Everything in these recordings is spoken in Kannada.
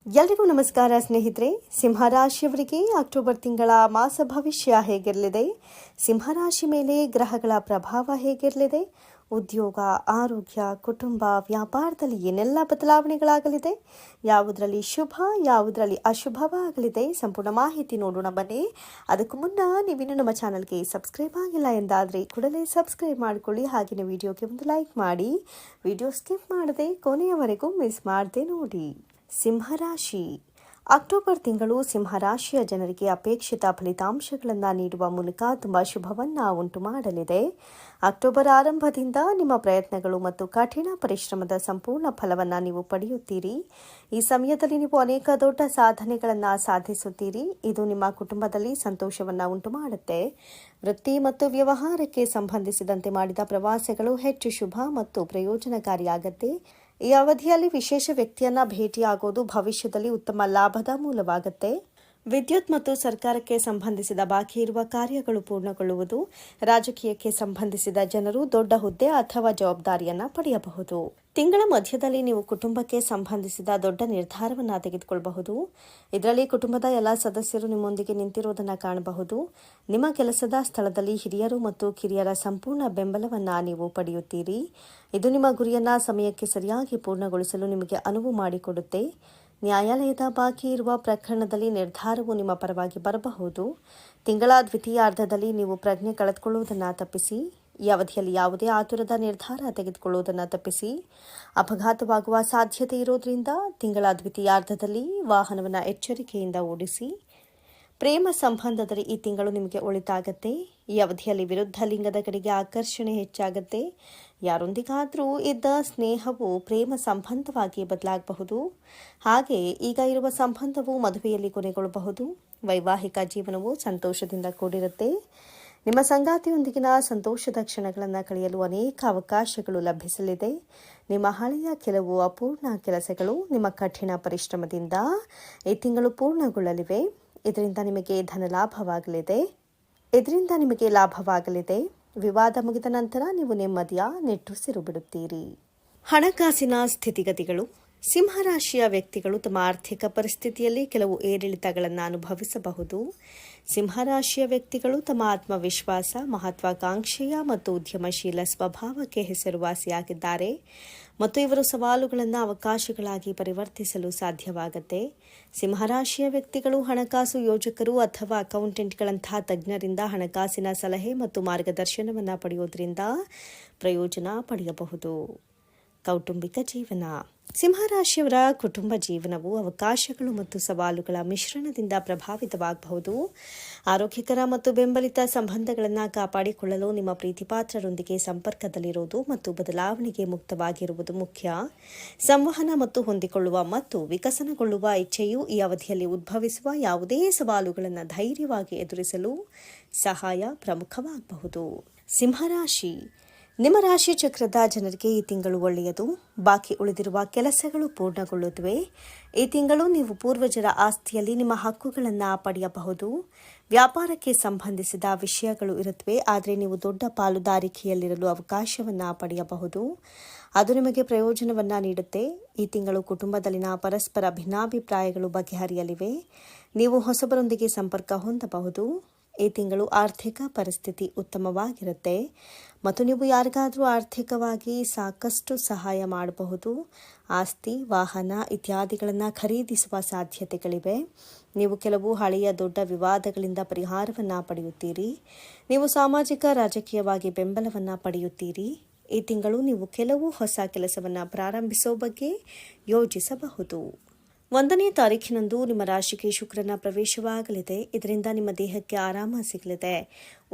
ಎಲ್ರಿಗೂ ನಮಸ್ಕಾರ ಸ್ನೇಹಿತರೆ. ಸಿಂಹರಾಶಿಯವರಿಗೆ ಅಕ್ಟೋಬರ್ ತಿಂಗಳ ಮಾಸ ಭವಿಷ್ಯ ಹೇಗಿರಲಿದೆ, ಸಿಂಹರಾಶಿ ಮೇಲೆ ಗ್ರಹಗಳ ಪ್ರಭಾವ ಹೇಗಿರಲಿದೆ, ಉದ್ಯೋಗ, ಆರೋಗ್ಯ, ಕುಟುಂಬ, ವ್ಯಾಪಾರದಲ್ಲಿ ಏನೆಲ್ಲ ಬದಲಾವಣೆಗಳಾಗಲಿದೆ, ಯಾವುದರಲ್ಲಿ ಶುಭ ಯಾವುದರಲ್ಲಿ ಅಶುಭವಾಗಲಿದೆ, ಸಂಪೂರ್ಣ ಮಾಹಿತಿ ನೋಡೋಣ ಬನ್ನಿ. ಅದಕ್ಕೂ ಮುನ್ನ ನೀವಿನ್ನೂ ನಮ್ಮ ಚಾನಲ್ಗೆ ಸಬ್ಸ್ಕ್ರೈಬ್ ಆಗಿಲ್ಲ ಎಂದಾದರೆ ಕೂಡಲೇ ಸಬ್ಸ್ಕ್ರೈಬ್ ಮಾಡಿಕೊಳ್ಳಿ. ಹಾಗೆಯೇ ವಿಡಿಯೋಗೆ ಒಂದು ಲೈಕ್ ಮಾಡಿ, ವಿಡಿಯೋ ಸ್ಕಿಪ್ ಮಾಡದೆ ಕೊನೆಯವರೆಗೂ ಮಿಸ್ ಮಾಡದೆ ನೋಡಿ. ಸಿಂಹರಾಶಿ. ಅಕ್ಟೋಬರ್ ತಿಂಗಳು ಸಿಂಹರಾಶಿಯ ಜನರಿಗೆ ಅಪೇಕ್ಷಿತ ಫಲಿತಾಂಶಗಳನ್ನು ನೀಡುವ ಮೂಲಕ ತುಂಬ ಶುಭವನ್ನು ಉಂಟು ಮಾಡಲಿದೆ. ಅಕ್ಟೋಬರ್ ಆರಂಭದಿಂದ ನಿಮ್ಮ ಪ್ರಯತ್ನಗಳು ಮತ್ತು ಕಠಿಣ ಪರಿಶ್ರಮದ ಸಂಪೂರ್ಣ ಫಲವನ್ನು ನೀವು ಪಡೆಯುತ್ತೀರಿ. ಈ ಸಮಯದಲ್ಲಿ ನೀವು ಅನೇಕ ದೊಡ್ಡ ಸಾಧನೆಗಳನ್ನು ಸಾಧಿಸುತ್ತೀರಿ. ಇದು ನಿಮ್ಮ ಕುಟುಂಬದಲ್ಲಿ ಸಂತೋಷವನ್ನು ಉಂಟು ಮಾಡುತ್ತೆ. ವೃತ್ತಿ ಮತ್ತು ವ್ಯವಹಾರಕ್ಕೆ ಸಂಬಂಧಿಸಿದಂತೆ ಮಾಡಿದ ಪ್ರವಾಸಗಳು ಹೆಚ್ಚು ಶುಭ ಮತ್ತು ಪ್ರಯೋಜನಕಾರಿಯಾಗತ್ತೆ. ಈ ಅವಧಿಯಲ್ಲಿ ವಿಶೇಷ ವ್ಯಕ್ತಿಯನ್ನ ಭೇಟಿಯಾಗೋದು ಭವಿಷ್ಯದಲ್ಲಿ ಉತ್ತಮ ಲಾಭದ ಮೂಲವಾಗುತ್ತೆ. ವಿದ್ಯುತ್ ಮತ್ತು ಸರ್ಕಾರಕ್ಕೆ ಸಂಬಂಧಿಸಿದ ಬಾಕಿ ಇರುವ ಕಾರ್ಯಗಳು ಪೂರ್ಣಗೊಳ್ಳುವುದು. ರಾಜಕೀಯಕ್ಕೆ ಸಂಬಂಧಿಸಿದ ಜನರು ದೊಡ್ಡ ಹುದ್ದೆ ಅಥವಾ ಜವಾಬ್ದಾರಿಯನ್ನ ಪಡೆಯಬಹುದು. ತಿಂಗಳ ಮಧ್ಯದಲ್ಲಿ ನೀವು ಕುಟುಂಬಕ್ಕೆ ಸಂಬಂಧಿಸಿದ ದೊಡ್ಡ ನಿರ್ಧಾರವನ್ನು ತೆಗೆದುಕೊಳ್ಳಬಹುದು. ಇದರಲ್ಲಿ ಕುಟುಂಬದ ಎಲ್ಲ ಸದಸ್ಯರು ನಿಮ್ಮೊಂದಿಗೆ ನಿಂತಿರುವುದನ್ನು ಕಾಣಬಹುದು. ನಿಮ್ಮ ಕೆಲಸದ ಸ್ಥಳದಲ್ಲಿ ಹಿರಿಯರು ಮತ್ತು ಕಿರಿಯರ ಸಂಪೂರ್ಣ ಬೆಂಬಲವನ್ನು ನೀವು ಪಡೆಯುತ್ತೀರಿ. ಇದು ನಿಮ್ಮ ಗುರಿಯನ್ನು ಸಮಯಕ್ಕೆ ಸರಿಯಾಗಿ ಪೂರ್ಣಗೊಳಿಸಲು ನಿಮಗೆ ಅನುವು ಮಾಡಿಕೊಡುತ್ತೆ. ನ್ಯಾಯಾಲಯದ ಬಾಕಿ ಇರುವ ಪ್ರಕರಣದಲ್ಲಿ ನಿರ್ಧಾರವು ನಿಮ್ಮ ಪರವಾಗಿ ಬರಬಹುದು. ತಿಂಗಳ ದ್ವಿತೀಯಾರ್ಧದಲ್ಲಿ ನೀವು ಪ್ರಜ್ಞೆ ಕಳೆದುಕೊಳ್ಳುವುದನ್ನು ತಪ್ಪಿಸಿ. ಈ ಅವಧಿಯಲ್ಲಿ ಯಾವುದೇ ಆತುರದ ನಿರ್ಧಾರ ತೆಗೆದುಕೊಳ್ಳುವುದನ್ನು ತಪ್ಪಿಸಿ. ಅಪಘಾತವಾಗುವ ಸಾಧ್ಯತೆ ಇರೋದ್ರಿಂದ ತಿಂಗಳ ದ್ವಿತೀಯಾರ್ಧದಲ್ಲಿ ವಾಹನವನ್ನು ಎಚ್ಚರಿಕೆಯಿಂದ ಓಡಿಸಿ. ಪ್ರೇಮ ಸಂಬಂಧದಲ್ಲಿ ಈ ತಿಂಗಳು ನಿಮಗೆ ಒಳಿತಾಗತ್ತೆ. ಈ ಅವಧಿಯಲ್ಲಿ ವಿರುದ್ಧ ಲಿಂಗದ ಕಡೆಗೆ ಆಕರ್ಷಣೆ ಹೆಚ್ಚಾಗತ್ತೆ. ಯಾರೊಂದಿಗಾದರೂ ಇದ್ದ ಸ್ನೇಹವು ಪ್ರೇಮ ಸಂಬಂಧವಾಗಿ ಬದಲಾಗಬಹುದು. ಹಾಗೆ ಈಗ ಇರುವ ಸಂಬಂಧವು ಮದುವೆಯಲ್ಲಿ ಕೊನೆಗೊಳ್ಳಬಹುದು. ವೈವಾಹಿಕ ಜೀವನವು ಸಂತೋಷದಿಂದ ಕೂಡಿರುತ್ತೆ. ನಿಮ್ಮ ಸಂಗಾತಿಯೊಂದಿಗಿನ ಸಂತೋಷದ ಕ್ಷಣಗಳನ್ನು ಕಳೆಯಲು ಅನೇಕ ಅವಕಾಶಗಳು ಲಭಿಸಲಿದೆ. ನಿಮ್ಮ ಹಳೆಯ ಕೆಲವು ಅಪೂರ್ಣ ಕೆಲಸಗಳು ನಿಮ್ಮ ಕಠಿಣ ಪರಿಶ್ರಮದಿಂದ ಈ ತಿಂಗಳು ಪೂರ್ಣಗೊಳ್ಳಲಿವೆ. ಇದರಿಂದ ನಿಮಗೆ ಲಾಭವಾಗಲಿದೆ. ವಿವಾದ ಮುಗಿದ ನಂತರ ನೀವು ನೆಮ್ಮದಿಯ ನಿಟ್ಟುಸಿರು ಬಿಡುತ್ತೀರಿ. ಹಣಕಾಸಿನ ಸ್ಥಿತಿಗತಿಗಳು. ಸಿಂಹರಾಶಿಯ ವ್ಯಕ್ತಿಗಳು ತಮ್ಮ ಆರ್ಥಿಕ ಪರಿಸ್ಥಿತಿಯಲ್ಲಿ ಕೆಲವು ಏರಿಳಿತಗಳನ್ನು ಅನುಭವಿಸಬಹುದು. ಸಿಂಹರಾಶಿಯ ವ್ಯಕ್ತಿಗಳು ತಮ್ಮ ಆತ್ಮವಿಶ್ವಾಸ, ಮಹತ್ವಾಕಾಂಕ್ಷೆಯ ಮತ್ತು ಉದ್ಯಮಶೀಲ ಸ್ವಭಾವಕ್ಕೆ ಹೆಸರುವಾಸಿಯಾಗಿದ್ದಾರೆ ಮತ್ತು ಇವರು ಸವಾಲುಗಳನ್ನು ಅವಕಾಶಗಳಾಗಿ ಪರಿವರ್ತಿಸಲು ಸಾಧ್ಯವಾಗುತ್ತೆ. ಸಿಂಹರಾಶಿಯ ವ್ಯಕ್ತಿಗಳು ಹಣಕಾಸು ಯೋಜಕರು ಅಥವಾ ಅಕೌಂಟೆಂಟ್ಗಳಂತಹ ತಜ್ಞರಿಂದ ಹಣಕಾಸಿನ ಸಲಹೆ ಮತ್ತು ಮಾರ್ಗದರ್ಶನವನ್ನು ಪಡೆಯುವುದರಿಂದ ಪ್ರಯೋಜನ ಪಡೆಯಬಹುದು. ಕೌಟುಂಬಿಕ ಜೀವನ. ಸಿಂಹರಾಶಿಯವರ ಕುಟುಂಬ ಜೀವನವು ಅವಕಾಶಗಳು ಮತ್ತು ಸವಾಲುಗಳ ಮಿಶ್ರಣದಿಂದ ಪ್ರಭಾವಿತವಾಗಬಹುದು. ಆರೋಗ್ಯಕರ ಮತ್ತು ಬೆಂಬಲಿತ ಸಂಬಂಧಗಳನ್ನು ಕಾಪಾಡಿಕೊಳ್ಳಲು ನಿಮ್ಮ ಪ್ರೀತಿಪಾತ್ರರೊಂದಿಗೆ ಸಂಪರ್ಕದಲ್ಲಿರುವುದು ಮತ್ತು ಬದಲಾವಣೆಗೆ ಮುಕ್ತವಾಗಿರುವುದು ಮುಖ್ಯ. ಸಂವಹನ ಮತ್ತು ಹೊಂದಿಕೊಳ್ಳುವ ಮತ್ತು ವಿಕಸನಗೊಳ್ಳುವ ಇಚ್ಛೆಯು ಈ ಅವಧಿಯಲ್ಲಿ ಉದ್ಭವಿಸುವ ಯಾವುದೇ ಸವಾಲುಗಳನ್ನು ಧೈರ್ಯವಾಗಿ ಎದುರಿಸಲು ಸಹಾಯ ಪ್ರಮುಖವಾಗಬಹುದು. ಸಿಂಹರಾಶಿ. ನಿಮ್ಮ ರಾಶಿ ಚಕ್ರದ ಜನರಿಗೆ ಈ ತಿಂಗಳು ಒಳ್ಳೆಯದು. ಬಾಕಿ ಉಳಿದಿರುವ ಕೆಲಸಗಳು ಪೂರ್ಣಗೊಳ್ಳುತ್ತವೆ. ಈ ತಿಂಗಳು ನೀವು ಪೂರ್ವಜರ ಆಸ್ತಿಯಲ್ಲಿ ನಿಮ್ಮ ಹಕ್ಕುಗಳನ್ನು ಪಡೆಯಬಹುದು. ವ್ಯಾಪಾರಕ್ಕೆ ಸಂಬಂಧಿಸಿದ ವಿಷಯಗಳು ಇರುತ್ತವೆ, ಆದರೆ ನೀವು ದೊಡ್ಡ ಪಾಲುದಾರಿಕೆಯಲ್ಲಿರಲು ಅವಕಾಶವನ್ನು ಪಡೆಯಬಹುದು. ಅದು ನಿಮಗೆ ಪ್ರಯೋಜನವನ್ನು ನೀಡುತ್ತೆ. ಈ ತಿಂಗಳು ಕುಟುಂಬದಲ್ಲಿನ ಪರಸ್ಪರ ಭಿನ್ನಾಭಿಪ್ರಾಯಗಳು ಬಗೆಹರಿಯಲಿವೆ. ನೀವು ಹೊಸಬರೊಂದಿಗೆ ಸಂಪರ್ಕ ಹೊಂದಬಹುದು. ಈ ತಿಂಗಳು ಆರ್ಥಿಕ ಪರಿಸ್ಥಿತಿ ಉತ್ತಮವಾಗಿರುತ್ತೆ ಮತ್ತು ನೀವು ಯಾರಿಗಾದರೂ ಆರ್ಥಿಕವಾಗಿ ಸಾಕಷ್ಟು ಸಹಾಯ ಮಾಡಬಹುದು. ಆಸ್ತಿ, ವಾಹನ ಇತ್ಯಾದಿಗಳನ್ನು ಖರೀದಿಸುವ ಸಾಧ್ಯತೆಗಳಿವೆ. ನೀವು ಕೆಲವು ಹಳೆಯ ದೊಡ್ಡ ವಿವಾದಗಳಿಂದ ಪರಿಹಾರವನ್ನು ಪಡೆಯುತ್ತೀರಿ. ನೀವು ಸಾಮಾಜಿಕ ರಾಜಕೀಯವಾಗಿ ಬೆಂಬಲವನ್ನು ಪಡೆಯುತ್ತೀರಿ. ಈ ತಿಂಗಳು ನೀವು ಕೆಲವು ಹೊಸ ಕೆಲಸವನ್ನು ಪ್ರಾರಂಭಿಸೋ ಬಗ್ಗೆ ಯೋಜಿಸಬಹುದು. 1ನೇ ತಾರೀಖಿನಂದು ನಿಮ್ಮ ರಾಶಿಗೆ ಶುಕ್ರನ ಪ್ರವೇಶವಾಗಲಿದೆ. ಇದರಿಂದ ನಿಮ್ಮ ದೇಹಕ್ಕೆ ಆರಾಮ ಸಿಗಲಿದೆ.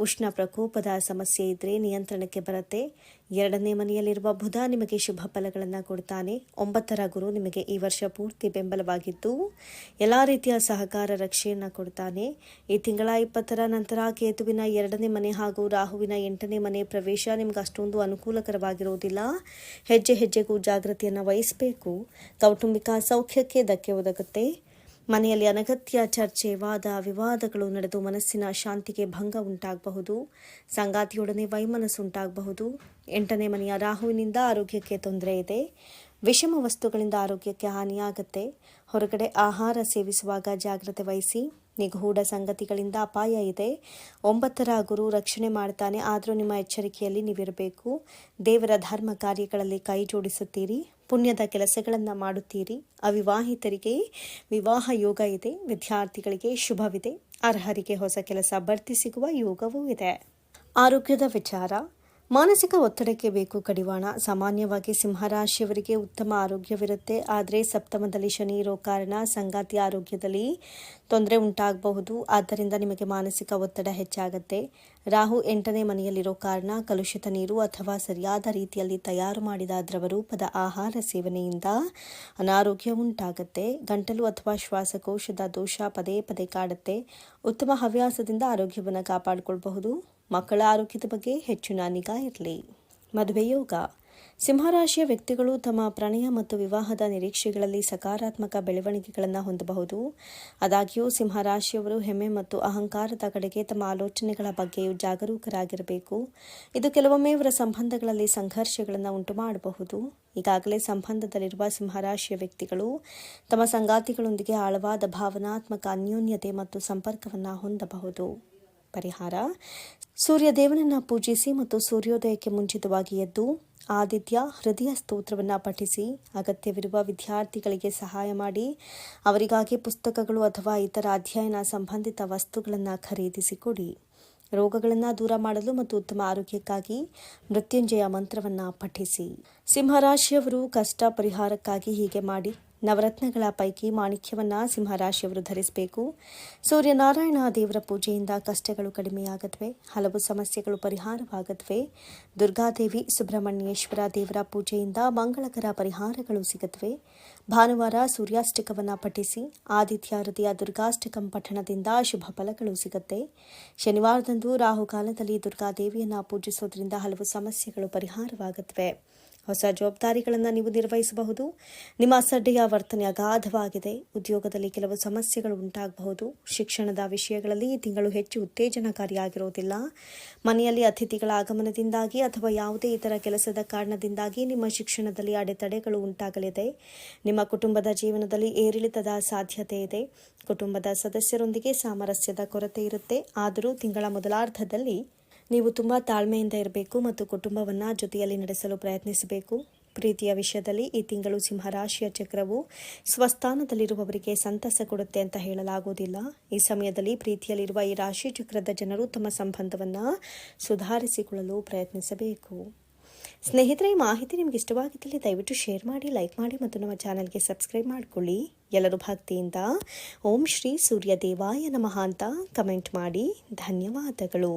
ಉಷ್ಣ ಪ್ರಕೋಪದ ಸಮಸ್ಯೆ ಇದ್ದರೆ ನಿಯಂತ್ರಣಕ್ಕೆ ಬರುತ್ತೆ. 2ನೇ ಮನೆಯಲ್ಲಿರುವ ಬುಧ ನಿಮಗೆ ಶುಭ ಫಲಗಳನ್ನು ಕೊಡ್ತಾನೆ. 9ರ ಗುರು ನಿಮಗೆ ಈ ವರ್ಷ ಪೂರ್ತಿ ಬೆಂಬಲವಾಗಿದ್ದು ಎಲ್ಲ ರೀತಿಯ ಸಹಕಾರ ರಕ್ಷೆಯನ್ನು ಕೊಡ್ತಾನೆ. ಈ ತಿಂಗಳ 20ರ ನಂತರ ಕೇತುವಿನ 2ನೇ ಮನೆ ಹಾಗೂ ರಾಹುವಿನ 8ನೇ ಮನೆ ಪ್ರವೇಶ ನಿಮ್ಗೆ ಅಷ್ಟೊಂದು ಅನುಕೂಲಕರವಾಗಿರುವುದಿಲ್ಲ. ಹೆಜ್ಜೆ ಹೆಜ್ಜೆಗೂ ಜಾಗೃತಿಯನ್ನು ವಹಿಸಬೇಕು. ಕೌಟುಂಬಿಕ ಸೌಖ್ಯಕ್ಕೆ ಧಕ್ಕೆ ಒದಗುತ್ತೆ. ಮನೆಯಲ್ಲಿ ಅನಗತ್ಯ ಚರ್ಚೆ, ವಾದ ವಿವಾದಗಳು ನಡೆದು ಮನಸ್ಸಿನ ಶಾಂತಿಗೆ ಭಂಗ ಉಂಟಾಗಬಹುದು. ಸಂಗಾತಿಯೊಡನೆ ವೈಮನಸ್ಸು ಉಂಟಾಗಬಹುದು. 8ನೇ ಮನೆಯ ರಾಹುವಿನಿಂದ ಆರೋಗ್ಯಕ್ಕೆ ತೊಂದರೆ ಇದೆ. ವಿಷಮ ವಸ್ತುಗಳಿಂದ ಆರೋಗ್ಯಕ್ಕೆ ಹಾನಿಯಾಗುತ್ತೆ. ಹೊರಗಡೆ ಆಹಾರ ಸೇವಿಸುವಾಗ ಜಾಗ್ರತೆ ವಹಿಸಿ. ನಿಗೂಢ ಸಂಗತಿಗಳಿಂದ ಅಪಾಯ ಇದೆ. 9ರ ಗುರು ರಕ್ಷಣೆ ಮಾಡ್ತಾನೆ, ಆದರೂ ನಿಮ್ಮ ಎಚ್ಚರಿಕೆಯಲ್ಲಿ ನೀವಿರಬೇಕು. ದೇವರ ಧರ್ಮ ಕಾರ್ಯಗಳಲ್ಲಿ ಕೈ ಜೋಡಿಸುತ್ತೀರಿ. ಪುಣ್ಯದ ಕೆಲಸಗಳನ್ನು ಮಾಡುತ್ತೀರಿ. ಅವಿವಾಹಿತರಿಗೆ ವಿವಾಹ ಯೋಗ ಇದೆ. ವಿದ್ಯಾರ್ಥಿಗಳಿಗೆ ಶುಭವಿದೆ. ಅರ್ಹರಿಗೆ ಹೊಸ ಕೆಲಸ ಬಡ್ತಿ ಸಿಗುವ ಯೋಗವೂ ಇದೆ. ಆರೋಗ್ಯದ ವಿಚಾರ. ಮಾನಸಿಕ ಒತ್ತಡಕ್ಕೆ ಬೇಕು ಕಡಿವಾಣ. ಸಾಮಾನ್ಯವಾಗಿ ಸಿಂಹರಾಶಿಯವರಿಗೆ ಉತ್ತಮ ಆರೋಗ್ಯವಿರುತ್ತೆ. ಆದರೆ ಸಪ್ತಮದಲ್ಲಿ ಶನಿ ಇರೋ ಕಾರಣ ಸಂಗಾತಿ ಆರೋಗ್ಯದಲ್ಲಿ ತೊಂದರೆ ಉಂಟಾಗಬಹುದು. ಆದ್ದರಿಂದ ನಿಮಗೆ ಮಾನಸಿಕ ಒತ್ತಡ ಹೆಚ್ಚಾಗುತ್ತೆ. ರಾಹು 8ನೇ ಮನೆಯಲ್ಲಿರೋ ಕಾರಣ ಕಲುಷಿತ ನೀರು ಅಥವಾ ಸರಿಯಾದ ರೀತಿಯಲ್ಲಿ ತಯಾರು ಮಾಡಿದ ದ್ರವರೂಪದ ಆಹಾರ ಸೇವನೆಯಿಂದ ಅನಾರೋಗ್ಯ ಉಂಟಾಗುತ್ತೆ. ಗಂಟಲು ಅಥವಾ ಶ್ವಾಸಕೋಶದ ದೋಷ ಪದೇ ಪದೇ ಕಾಡುತ್ತೆ. ಉತ್ತಮ ಹವ್ಯಾಸದಿಂದ ಆರೋಗ್ಯವನ್ನು ಕಾಪಾಡಿಕೊಳ್ಳಬಹುದು. ಮಕ್ಕಳ ಆರೋಗ್ಯದ ಬಗ್ಗೆ ಹೆಚ್ಚಿನ ನಿಗಾ ಇರಲಿ. ಮದುವೆ ಯೋಗ. ಸಿಂಹರಾಶಿಯ ವ್ಯಕ್ತಿಗಳು ತಮ್ಮ ಪ್ರಣಯ ಮತ್ತು ವಿವಾಹದ ನಿರೀಕ್ಷೆಗಳಲ್ಲಿ ಸಕಾರಾತ್ಮಕ ಬೆಳವಣಿಗೆಗಳನ್ನು ಹೊಂದಬಹುದು. ಆದಾಗ್ಯೂ ಸಿಂಹರಾಶಿಯವರು ಹೆಮ್ಮೆ ಮತ್ತು ಅಹಂಕಾರದ ಕಡೆಗೆ ತಮ್ಮ ಆಲೋಚನೆಗಳ ಬಗ್ಗೆಯೂ ಜಾಗರೂಕರಾಗಿರಬೇಕು. ಇದು ಕೆಲವೊಮ್ಮೆ ಇವರ ಸಂಬಂಧಗಳಲ್ಲಿ ಸಂಘರ್ಷಗಳನ್ನು ಉಂಟು ಮಾಡಬಹುದು. ಈಗಾಗಲೇ ಸಂಬಂಧದಲ್ಲಿರುವ ಸಿಂಹರಾಶಿಯ ವ್ಯಕ್ತಿಗಳು ತಮ್ಮ ಸಂಗಾತಿಗಳೊಂದಿಗೆ ಆಳವಾದ ಭಾವನಾತ್ಮಕ ಅನ್ಯೋನ್ಯತೆ ಮತ್ತು ಸಂಪರ್ಕವನ್ನು ಹೊಂದಬಹುದು. ಪರಿಹಾರ: ಸೂರ್ಯದೇವನನ್ನು ಪೂಜಿಸಿ ಮತ್ತು ಸೂರ್ಯೋದಯಕ್ಕೆ ಮುಂಚಿತವಾಗಿ ಎದ್ದು ಆದಿತ್ಯ ಹೃದಯ ಸ್ತೋತ್ರವನ್ನು ಪಠಿಸಿ. ಅಗತ್ಯವಿರುವ ವಿದ್ಯಾರ್ಥಿಗಳಿಗೆ ಸಹಾಯ ಮಾಡಿ. ಅವರಿಗಾಗಿ ಪುಸ್ತಕಗಳು ಅಥವಾ ಇತರ ಅಧ್ಯಯನ ಸಂಬಂಧಿತ ವಸ್ತುಗಳನ್ನು ಖರೀದಿಸಿಕೊಡಿ. ರೋಗಗಳನ್ನು ದೂರ ಮಾಡಲು ಮತ್ತು ಉತ್ತಮ ಆರೋಗ್ಯಕ್ಕಾಗಿ ಮೃತ್ಯುಂಜಯ ಮಂತ್ರವನ್ನು ಪಠಿಸಿ. ಸಿಂಹರಾಶಿಯವರು ಕಷ್ಟ ಪರಿಹಾರಕ್ಕಾಗಿ ಹೀಗೆ ಮಾಡಿ. ನವರತ್ನಗಳ ಪೈಕಿ ಮಾಣಿಕ್ಯವನ್ನು ಸಿಂಹರಾಶಿಯವರು ಧರಿಸಬೇಕು. ಸೂರ್ಯನಾರಾಯಣ ದೇವರ ಪೂಜೆಯಿಂದ ಕಷ್ಟಗಳು ಕಡಿಮೆಯಾಗತ್ವೆ. ಹಲವು ಸಮಸ್ಯೆಗಳು ಪರಿಹಾರವಾಗತ್ವೆ. ದುರ್ಗಾದೇವಿ ಸುಬ್ರಹ್ಮಣ್ಯೇಶ್ವರ ದೇವರ ಪೂಜೆಯಿಂದ ಮಂಗಳಕರ ಪರಿಹಾರಗಳು ಸಿಗತ್ವೆ. ಭಾನುವಾರ ಸೂರ್ಯಾಷ್ಟಕವನ್ನು ಪಠಿಸಿ. ಆದಿತ್ಯ ಹೃದಯ ದುರ್ಗಾಷ್ಟಕಂ ಪಠಣದಿಂದ ಶುಭ ಫಲಗಳು ಸಿಗುತ್ತೆ. ಶನಿವಾರದಂದು ರಾಹುಕಾಲದಲ್ಲಿ ದುರ್ಗಾದೇವಿಯನ್ನು ಪೂಜಿಸೋದ್ರಿಂದ ಹಲವು ಸಮಸ್ಯೆಗಳು ಪರಿಹಾರವಾಗತ್ವೆ. ಹೊಸ ಜವಾಬ್ದಾರಿಗಳನ್ನು ನೀವು ನಿರ್ವಹಿಸಬಹುದು. ನಿಮ್ಮ ಅಸಡ್ಡೆಯ ವರ್ತನೆ ಅಗಾಧವಾಗಿದೆ. ಉದ್ಯೋಗದಲ್ಲಿ ಕೆಲವು ಸಮಸ್ಯೆಗಳು ಉಂಟಾಗಬಹುದು. ಶಿಕ್ಷಣದ ವಿಷಯಗಳಲ್ಲಿ ಈ ತಿಂಗಳು ಹೆಚ್ಚು ಉತ್ತೇಜನಕಾರಿಯಾಗಿರುವುದಿಲ್ಲ. ಮನೆಯಲ್ಲಿ ಅತಿಥಿಗಳ ಆಗಮನದಿಂದಾಗಿ ಅಥವಾ ಯಾವುದೇ ಇತರ ಕೆಲಸದ ಕಾರಣದಿಂದಾಗಿ ನಿಮ್ಮ ಶಿಕ್ಷಣದಲ್ಲಿ ಅಡೆತಡೆಗಳು ಉಂಟಾಗಲಿದೆ. ನಿಮ್ಮ ಕುಟುಂಬದ ಜೀವನದಲ್ಲಿ ಏರಿಳಿತದ ಸಾಧ್ಯತೆ ಇದೆ. ಕುಟುಂಬದ ಸದಸ್ಯರೊಂದಿಗೆ ಸಾಮರಸ್ಯದ ಕೊರತೆ ಇರುತ್ತೆ. ಆದರೂ ತಿಂಗಳ ಮೊದಲಾರ್ಧದಲ್ಲಿ ನೀವು ತುಂಬ ತಾಳ್ಮೆಯಿಂದ ಇರಬೇಕು ಮತ್ತು ಕುಟುಂಬವನ್ನು ಜೊತೆಯಲ್ಲಿ ನಡೆಸಲು ಪ್ರಯತ್ನಿಸಬೇಕು. ಪ್ರೀತಿಯ ವಿಷಯದಲ್ಲಿ ಈ ತಿಂಗಳು ಸಿಂಹರಾಶಿಯ ಚಕ್ರವು ಸ್ವಸ್ಥಾನದಲ್ಲಿರುವವರಿಗೆ ಸಂತಸ ಕೊಡುತ್ತೆ ಅಂತ ಹೇಳಲಾಗುವುದಿಲ್ಲ. ಈ ಸಮಯದಲ್ಲಿ ಪ್ರೀತಿಯಲ್ಲಿರುವ ಈ ರಾಶಿ ಚಕ್ರದ ಜನರು ತಮ್ಮ ಸಂಬಂಧವನ್ನು ಸುಧಾರಿಸಿಕೊಳ್ಳಲು ಪ್ರಯತ್ನಿಸಬೇಕು. ಸ್ನೇಹಿತರೆ, ಈ ಮಾಹಿತಿ ನಿಮಗೆ ಇಷ್ಟವಾಗಿದ್ದಲ್ಲಿ ದಯವಿಟ್ಟು ಶೇರ್ ಮಾಡಿ, ಲೈಕ್ ಮಾಡಿ ಮತ್ತು ನಮ್ಮ ಚಾನಲ್ಗೆ ಸಬ್ಸ್ಕ್ರೈಬ್ ಮಾಡಿಕೊಳ್ಳಿ. ಎಲ್ಲರೂ ಭಕ್ತಿಯಿಂದ ಓಂ ಶ್ರೀ ಸೂರ್ಯ ದೇವಾಯ ನಮಃ ಅಂತ ಕಮೆಂಟ್ ಮಾಡಿ. ಧನ್ಯವಾದಗಳು.